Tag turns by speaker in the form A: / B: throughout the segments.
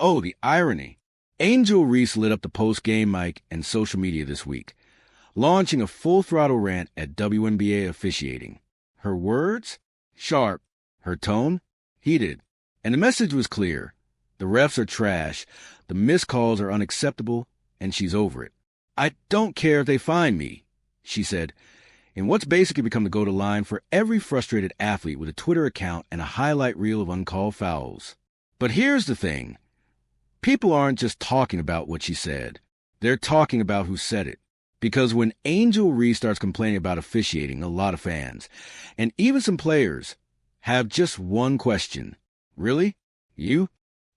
A: Oh, the irony. Angel Reese lit up the post-game mic and social media this week, launching a full-throttle rant at WNBA officiating. Her words? Sharp. Her tone? Heated. And the message was clear. The refs are trash, the missed calls are unacceptable, and she's over it. I don't care if they fine me, she said, in what's basically become the go-to line for every frustrated athlete with a Twitter account and a highlight reel of uncalled fouls. But here's the thing. People aren't just talking about what she said. They're talking about who said it. Because when Angel Reese starts complaining about officiating, a lot of fans, and even some players, have just one question. Really? You?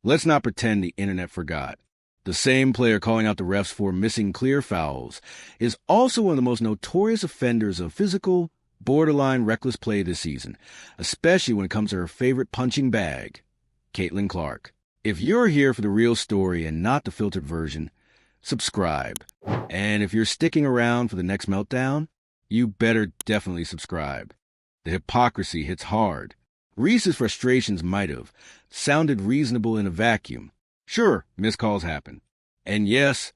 A: Let's not pretend the internet forgot. The same player calling out the refs for missing clear fouls is also one of the most notorious offenders of physical, borderline reckless play this season, especially when it comes to her favorite punching bag, Caitlin Clark. If you're here for the real story and not the filtered version, subscribe. And if you're sticking around for the next meltdown, you better definitely subscribe. The hypocrisy hits hard. Reese's frustrations might have sounded reasonable in a vacuum. Sure, missed calls happen. And yes,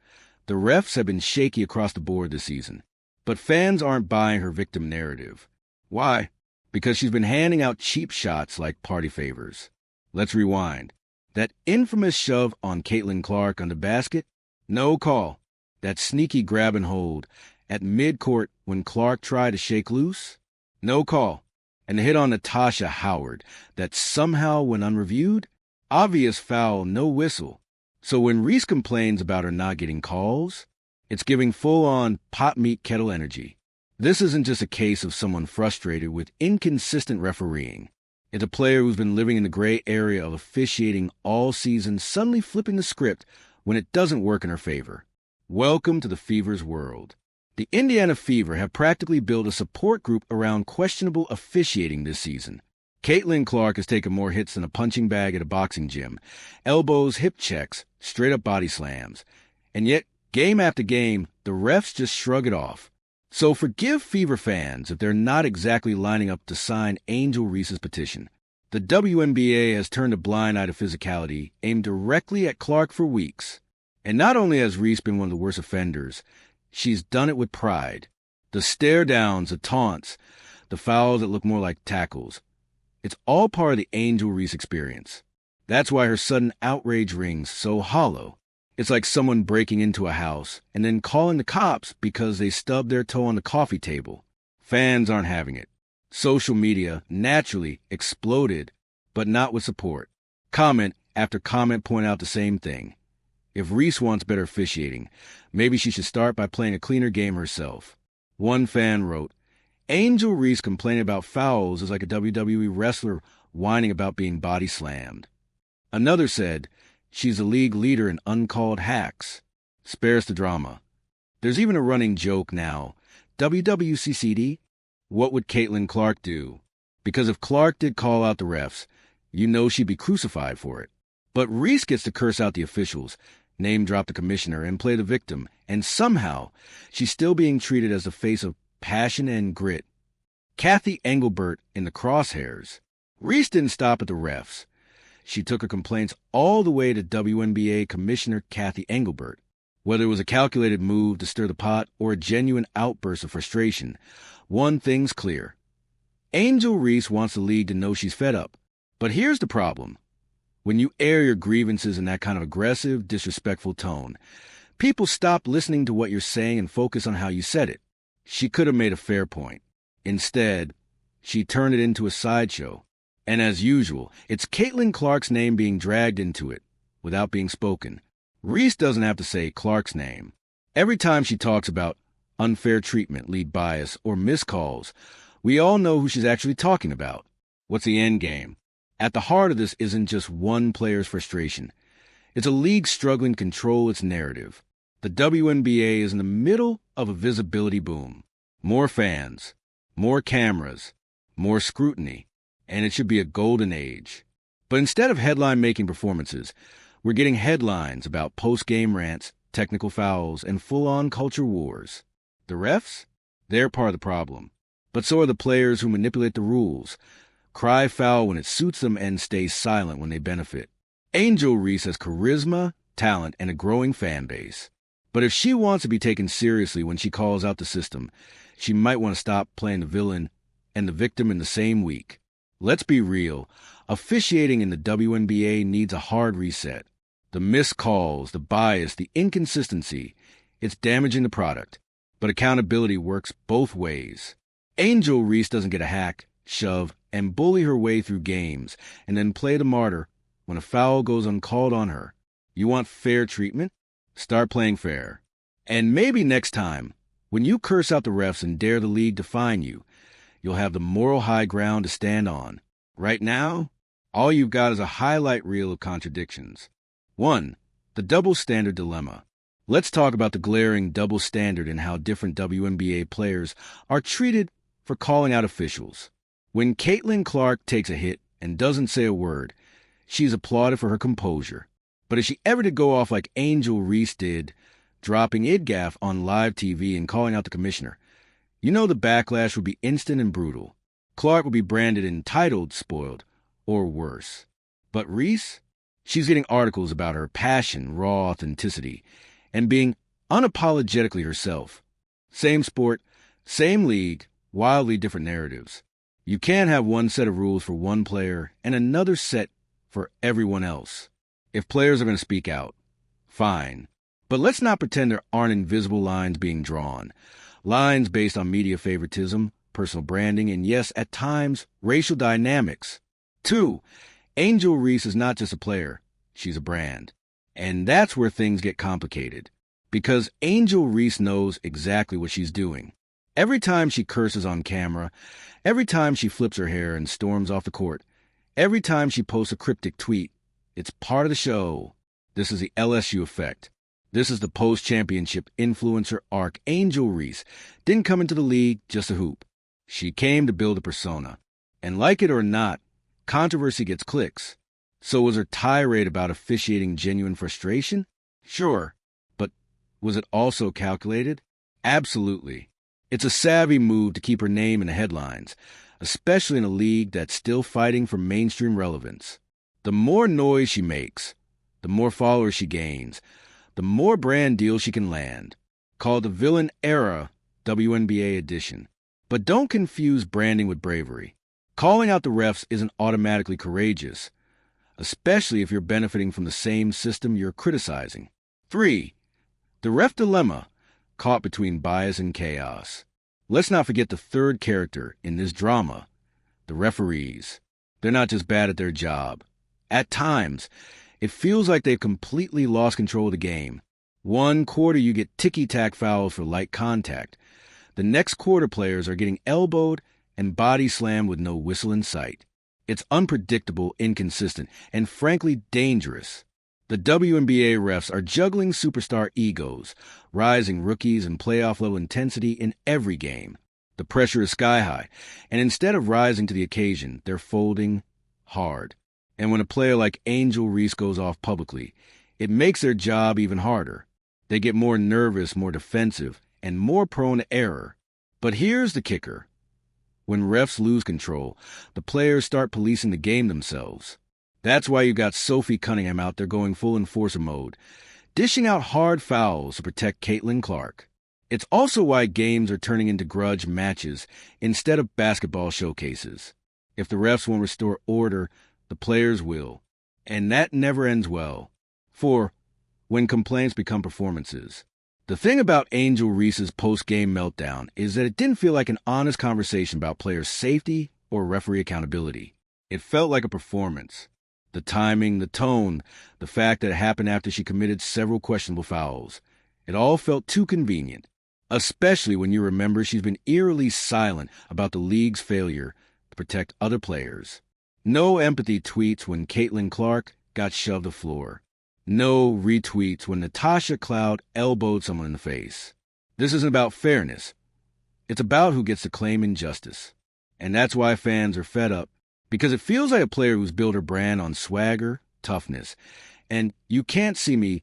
A: the refs have been shaky across the board this season. But fans aren't buying her victim narrative. Why? Because she's been handing out cheap shots like party favors. Let's rewind. That infamous shove on Caitlin Clark on the basket? No call. That sneaky grab and hold at midcourt when Clark tried to shake loose? No call. And the hit on Natasha Howard that somehow went unreviewed? Obvious foul, no whistle. So when Reese complains about her not getting calls, it's giving full-on pot meat kettle energy. This isn't just a case of someone frustrated with inconsistent refereeing. It's a player who's been living in the gray area of officiating all season, suddenly flipping the script when it doesn't work in her favor. Welcome to the Fever's world. The Indiana Fever have practically built a support group around questionable officiating this season. Caitlin Clark has taken more hits than a punching bag at a boxing gym, elbows, hip checks, straight-up body slams. And yet, game after game, the refs just shrug it off. So forgive Fever fans if they're not exactly lining up to sign Angel Reese's petition. The WNBA has turned a blind eye to physicality aimed directly at Clark for weeks. And not only has Reese been one of the worst offenders, she's done it with pride. The stare-downs, the taunts, the fouls that look more like tackles. It's all part of the Angel Reese experience. That's why her sudden outrage rings so hollow. It's like someone breaking into a house and then calling the cops because they stubbed their toe on the coffee table. Fans aren't having it. Social media naturally exploded, but not with support. Comment after comment point out the same thing. If Reese wants better officiating, maybe she should start by playing a cleaner game herself. One fan wrote, Angel Reese complaining about fouls is like a WWE wrestler whining about being body slammed. Another said, she's a league leader in uncalled hacks. Spares the drama. There's even a running joke now. WWCCD? What would Caitlin Clark do? Because if Clark did call out the refs, you know she'd be crucified for it. But Reese gets to curse out the officials, name drop the commissioner, and play the victim, and somehow she's still being treated as the face of passion and grit. CATHY Engelbert in the crosshairs. Reese didn't stop at the refs. She took her complaints all the way to WNBA Commissioner CATHY Engelbert. Whether it was a calculated move to stir the pot or a genuine outburst of frustration, one thing's clear. Angel Reese wants the league to know she's fed up. But here's the problem. When you air your grievances in that kind of aggressive, disrespectful tone, people stop listening to what you're saying and focus on how you said it. She could have made a fair point. Instead, she turned it into a sideshow. And as usual, it's Caitlin Clark's name being dragged into it, without being spoken. Reese doesn't have to say Clark's name. Every time she talks about unfair treatment, lead bias, or miscalls, we all know who she's actually talking about. What's the end game? At the heart of this isn't just one player's frustration. It's a league struggling to control its narrative. The WNBA is in the middle of a visibility boom. More fans, more cameras, more scrutiny, and it should be a golden age. But instead of headline-making performances, we're getting headlines about post-game rants, technical fouls, and full-on culture wars. The refs? They're part of the problem. But so are the players who manipulate the rules, cry foul when it suits them, and stay silent when they benefit. Angel Reese has charisma, talent, and a growing fan base. But if she wants to be taken seriously when she calls out the system, she might want to stop playing the villain and the victim in the same week. Let's be real. Officiating in the WNBA needs a hard reset. The missed calls, the bias, the inconsistency, it's damaging the product. But accountability works both ways. Angel Reese doesn't get a hack, shove, and bully her way through games and then play the martyr when a foul goes uncalled on her. You want fair treatment? Start playing fair. And maybe next time, when you curse out the refs and dare the league to fine you, you'll have the moral high ground to stand on. Right now, all you've got is a highlight reel of contradictions. 1. The double standard dilemma. Let's talk about the glaring double standard and how different WNBA players are treated for calling out officials. When Caitlin Clark takes a hit and doesn't say a word, she's applauded for her composure. But if she ever did go off like Angel Reese did, dropping IDGAF on live TV and calling out the commissioner, you know the backlash would be instant and brutal. Clark would be branded entitled, spoiled, or worse. But Reese? She's getting articles about her passion, raw authenticity, and being unapologetically herself. Same sport, same league, wildly different narratives. You can't have one set of rules for one player and another set for everyone else. If players are going to speak out, fine. But let's not pretend there aren't invisible lines being drawn. Lines based on media favoritism, personal branding, and yes, at times, racial dynamics. 2. Angel Reese is not just a player, she's a brand. And that's where things get complicated. Because Angel Reese knows exactly what she's doing. Every time she curses on camera, every time she flips her hair and storms off the court, every time she posts a cryptic tweet, it's part of the show. This is the LSU effect. This is the post-championship influencer arc. Angel Reese didn't come into the league just to hoop. She came to build a persona. And like it or not, controversy gets clicks. So was her tirade about officiating genuine frustration? Sure. But was it also calculated? Absolutely. It's a savvy move to keep her name in the headlines, especially in a league that's still fighting for mainstream relevance. The more noise she makes, the more followers she gains, the more brand deals she can land. Called the Villain Era WNBA edition. But don't confuse branding with bravery. Calling out the refs isn't automatically courageous, especially if you're benefiting from the same system you're criticizing. 3. The ref dilemma, caught between bias and chaos. Let's not forget the third character in this drama, the referees. They're not just bad at their job. At times, it feels like they've completely lost control of the game. One quarter you get ticky-tack fouls for light contact. The next quarter players are getting elbowed and body slammed with no whistle in sight. It's unpredictable, inconsistent, and frankly dangerous. The WNBA refs are juggling superstar egos, rising rookies and playoff-level intensity in every game. The pressure is sky-high, and instead of rising to the occasion, they're folding hard. And when a player like Angel Reese goes off publicly, it makes their job even harder. They get more nervous, more defensive, and more prone to error. But here's the kicker. When refs lose control, the players start policing the game themselves. That's why you got Sophie Cunningham out there going full enforcer mode, dishing out hard fouls to protect Caitlin Clark. It's also why games are turning into grudge matches instead of basketball showcases. If the refs won't restore order, the players will. And that never ends well. 4. When complaints become performances. The thing about Angel Reese's post-game meltdown is that it didn't feel like an honest conversation about players' safety or referee accountability. It felt like a performance. The timing, the tone, the fact that it happened after she committed several questionable fouls. It all felt too convenient, especially when you remember she's been eerily silent about the league's failure to protect other players. No empathy tweets when Caitlin Clark got shoved to the floor. No retweets when Natasha Cloud elbowed someone in the face. This isn't about fairness. It's about who gets to claim injustice. And that's why fans are fed up, because it feels like a player who's built her brand on swagger, toughness, and you can't see me,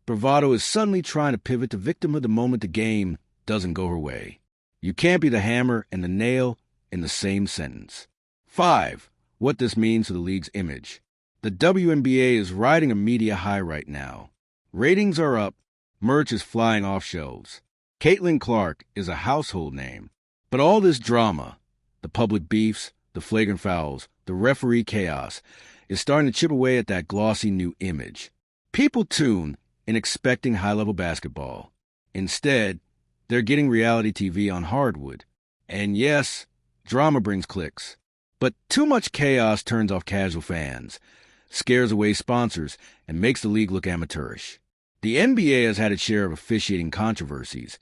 A: bravado is suddenly trying to pivot to victimhood the moment the game doesn't go her way. You can't be the hammer and the nail in the same sentence. 5. What this means to the league's image. The WNBA is riding a media high right now. Ratings are up, merch is flying off shelves. Caitlin Clark is a household name. But all this drama, the public beefs, the flagrant fouls, the referee chaos, is starting to chip away at that glossy new image. People tune in expecting high-level basketball. Instead, they're getting reality TV on hardwood. And yes, drama brings clicks. But too much chaos turns off casual fans, scares away sponsors, and makes the league look amateurish. The NBA has had its share of officiating controversies,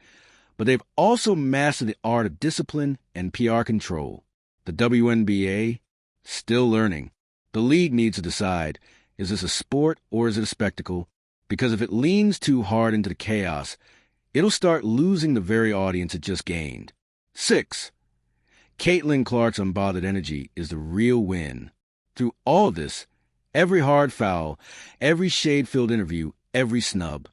A: but they've also mastered the art of discipline and PR control. The WNBA, still learning. The league needs to decide, is this a sport or is it a spectacle? Because if it leans too hard into the chaos, it'll start losing the very audience it just gained. 6. Caitlin Clark's unbothered energy is the real win. Through all this, every hard foul, every shade-filled interview, every snub,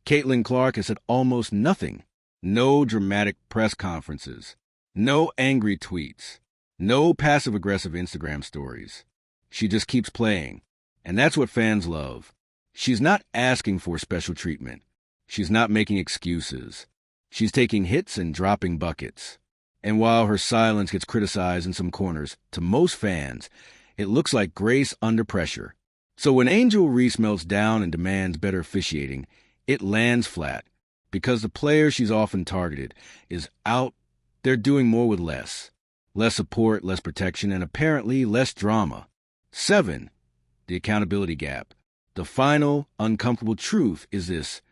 A: Caitlin Clark has said almost nothing. No dramatic press conferences, no angry tweets, no passive-aggressive Instagram stories. She just keeps playing, and that's what fans love. She's not asking for special treatment. She's not making excuses. She's taking hits and dropping buckets. And while her silence gets criticized in some corners, to most fans, it looks like grace under pressure. So when Angel Reese melts down and demands better officiating, it lands flat. Because the player she's often targeted is out, they're doing more with less. Less support, less protection, and apparently less drama. 7. The accountability gap. The final, uncomfortable truth is this.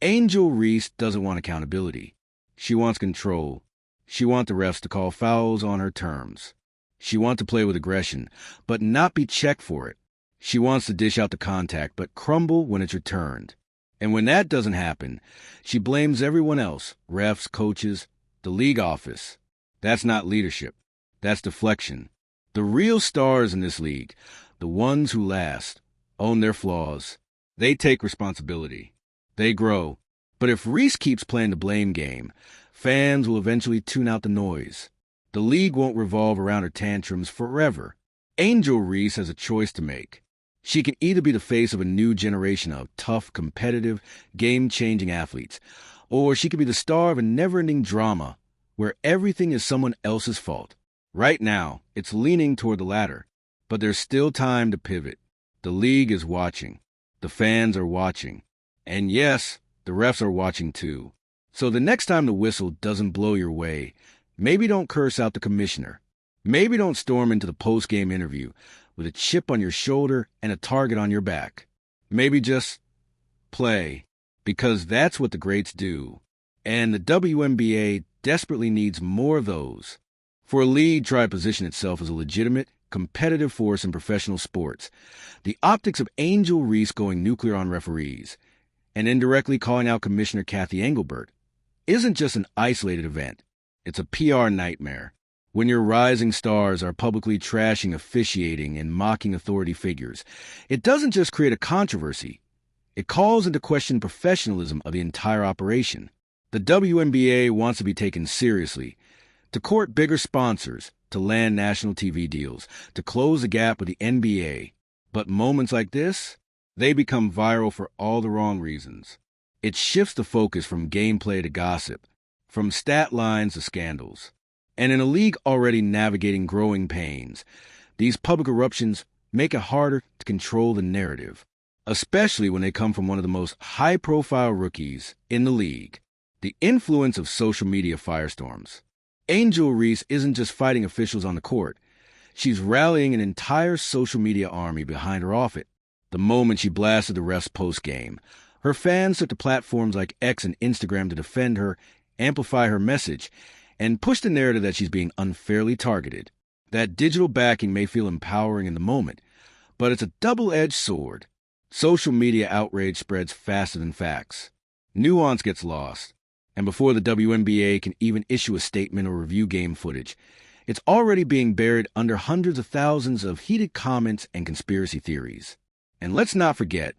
A: Angel Reese doesn't want accountability. She wants control. She wants the refs to call fouls on her terms. She wants to play with aggression, but not be checked for it. She wants to dish out the contact, but crumble when it's returned. And when that doesn't happen, she blames everyone else, refs, coaches, the league office. That's not leadership. That's deflection. The real stars in this league, the ones who last, own their flaws. They take responsibility. They grow. But if Reese keeps playing the blame game, fans will eventually tune out the noise. The league won't revolve around her tantrums forever. Angel Reese has a choice to make. She can either be the face of a new generation of tough, competitive, game-changing athletes, or she can be the star of a never-ending drama where everything is someone else's fault. Right now, it's leaning toward the latter, but there's still time to pivot. The league is watching. The fans are watching. And yes, the refs are watching too. So the next time the whistle doesn't blow your way, maybe don't curse out the commissioner. Maybe don't storm into the post-game interview with a chip on your shoulder and a target on your back. Maybe just play, because that's what the greats do. And the WNBA desperately needs more of those. For a league to try to position itself as a legitimate, competitive force in professional sports, the optics of Angel Reese going nuclear on referees and indirectly calling out Commissioner CATHY Engelbert isn't just an isolated event. It's a PR nightmare. When your rising stars are publicly trashing officiating and mocking authority figures, it doesn't just create a controversy. It calls into question professionalism of the entire operation. The WNBA wants to be taken seriously, to court bigger sponsors, to land national TV deals, to close the gap with the NBA. But moments like this, they become viral for all the wrong reasons. It shifts the focus from gameplay to gossip, from stat lines to scandals. And in a league already navigating growing pains, these public eruptions make it harder to control the narrative, especially when they come from one of the most high-profile rookies in the league. The influence of social media firestorms. Angel Reese isn't just fighting officials on the court. She's rallying an entire social media army behind her off it. The moment she blasted the refs post-game, her fans took to platforms like X and Instagram to defend her, amplify her message, and push the narrative that she's being unfairly targeted. That digital backing may feel empowering in the moment, but it's a double-edged sword. Social media outrage spreads faster than facts. Nuance gets lost. And before the WNBA can even issue a statement or review game footage, it's already being buried under hundreds of thousands of heated comments and conspiracy theories. And let's not forget,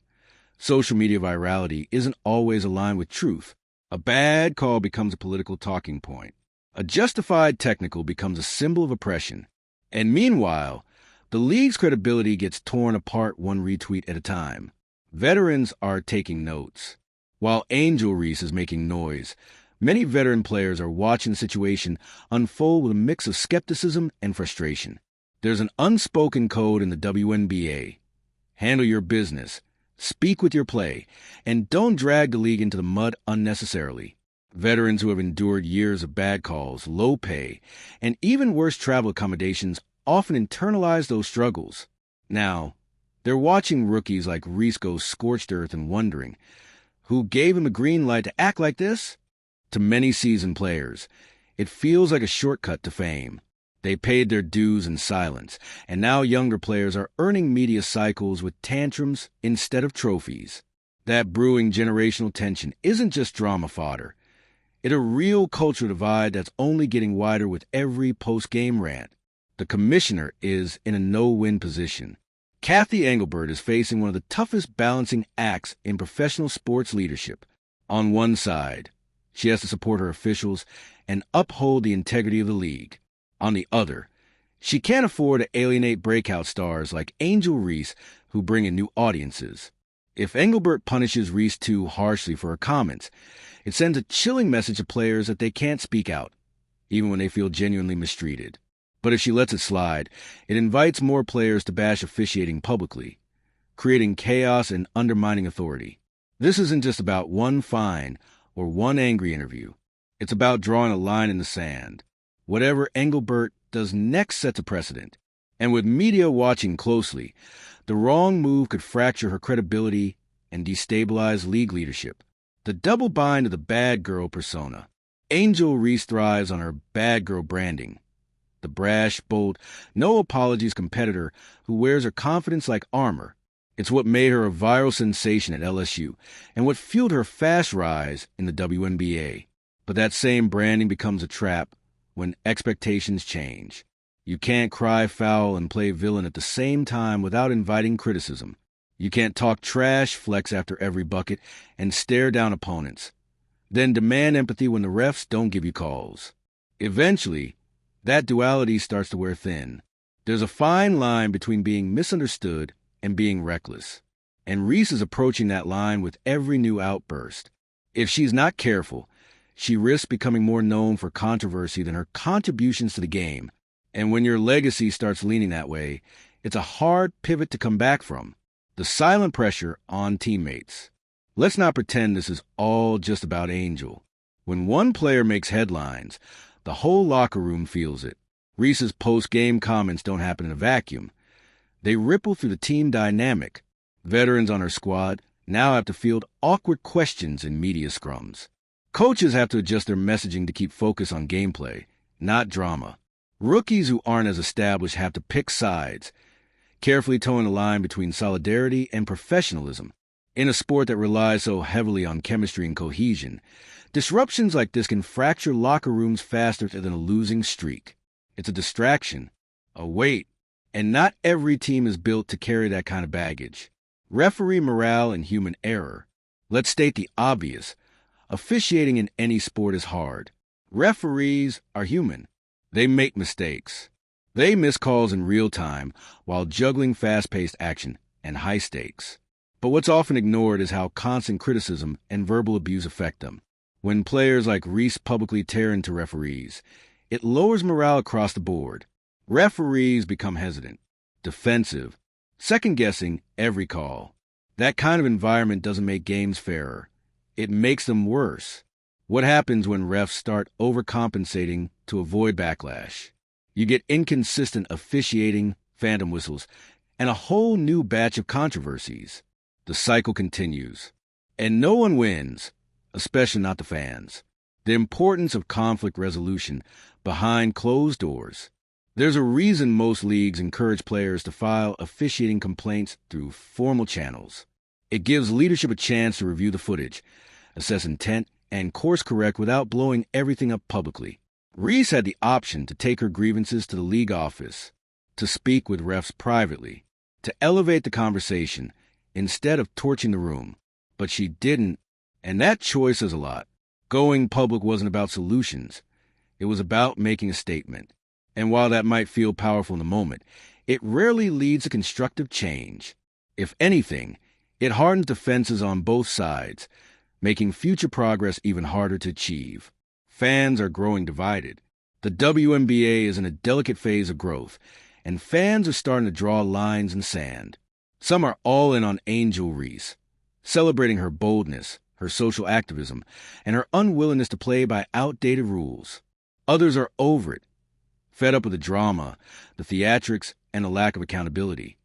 A: social media virality isn't always aligned with truth. A bad call becomes a political talking point. A justified technical becomes a symbol of oppression. And meanwhile, The league's credibility gets torn apart one retweet at a time. Veterans are taking notes. While Angel Reese is making noise, many veteran players are watching the situation unfold with a mix of skepticism and frustration. There's an unspoken code in the WNBA. Handle your business, speak with your play, and don't drag the league into the mud unnecessarily. Veterans who have endured years of bad calls, low pay, and even worse travel accommodations often internalize those struggles. Now, they're watching rookies like REESE go scorched earth and wondering, who gave him a green light to act like this? To many seasoned players, it feels like a shortcut to fame. They paid their dues in silence, and now younger players are earning media cycles with tantrums instead of trophies. That brewing generational tension isn't just drama fodder. It's a real cultural divide that's only getting wider with every post-game rant. The commissioner is in a no-win position. CATHY Engelbert is facing one of the toughest balancing acts in professional sports leadership. On one side, she has to support her officials and uphold the integrity of the league. On the other, she can't afford to alienate breakout stars like Angel Reese who bring in new audiences. If Engelbert punishes Reese too harshly for her comments, it sends a chilling message to players that they can't speak out, even when they feel genuinely mistreated. But if she lets it slide, it invites more players to bash officiating publicly, creating chaos and undermining authority. This isn't just about one fine or one angry interview. It's about drawing a line in the sand. Whatever Engelbert does next sets a precedent. And with media watching closely, the wrong move could fracture her credibility and destabilize league leadership. The double bind of the bad girl persona. Angel Reese thrives on her bad girl branding. The brash, bold, no apologies competitor who wears her confidence like armor. It's what made her a viral sensation at LSU and what fueled her fast rise in the WNBA. But that same branding becomes a trap when expectations change. You can't cry foul and play villain at the same time without inviting criticism. You can't talk trash, flex after every bucket, and stare down opponents. Then demand empathy when the refs don't give you calls. Eventually, that duality starts to wear thin. There's a fine line between being misunderstood and being reckless. And Reese is approaching that line with every new outburst. If she's not careful, she risks becoming more known for controversy than her contributions to the game. And when your legacy starts leaning that way, it's a hard pivot to come back from. The silent pressure on teammates. Let's not pretend this is all just about Angel. When one player makes headlines, the whole locker room feels it. Reese's post-game comments don't happen in a vacuum. They ripple through the team dynamic. Veterans on her squad now have to field awkward questions in media scrums. Coaches have to adjust their messaging to keep focus on gameplay, not drama. Rookies who aren't as established have to pick sides, carefully towing the line between solidarity and professionalism. In a sport that relies so heavily on chemistry and cohesion, disruptions like this can fracture locker rooms faster than a losing streak. It's a distraction, a weight, and not every team is built to carry that kind of baggage. Referee morale and human error. Let's state the obvious. Officiating in any sport is hard. Referees are human. They make mistakes. They miss calls in real time while juggling fast-paced action and high stakes. But what's often ignored is how constant criticism and verbal abuse affect them. When players like Reese publicly tear into referees, it lowers morale across the board. Referees become hesitant, defensive, second-guessing every call. That kind of environment doesn't make games fairer. It makes them worse. What happens when refs start overcompensating to avoid backlash? You get inconsistent officiating, phantom whistles, and a whole new batch of controversies. The cycle continues. And no one wins, especially not the fans. The importance of conflict resolution behind closed doors. There's a reason most leagues encourage players to file officiating complaints through formal channels. It gives leadership a chance to review the footage, assess intent, and course correct without blowing everything up publicly. Reese had the option to take her grievances to the league office, to speak with refs privately, to elevate the conversation instead of torching the room. But she didn't, and that choice is a lot. Going public wasn't about solutions. It was about making a statement. And while that might feel powerful in the moment, it rarely leads to constructive change. If anything, it hardens the fences on both sides, making future progress even harder to achieve. Fans are growing divided. The WNBA is in a delicate phase of growth, and fans are starting to draw lines in sand. Some are all in on Angel Reese, celebrating her boldness, her social activism, and her unwillingness to play by outdated rules. Others are over it, fed up with the drama, the theatrics, and the lack of accountability.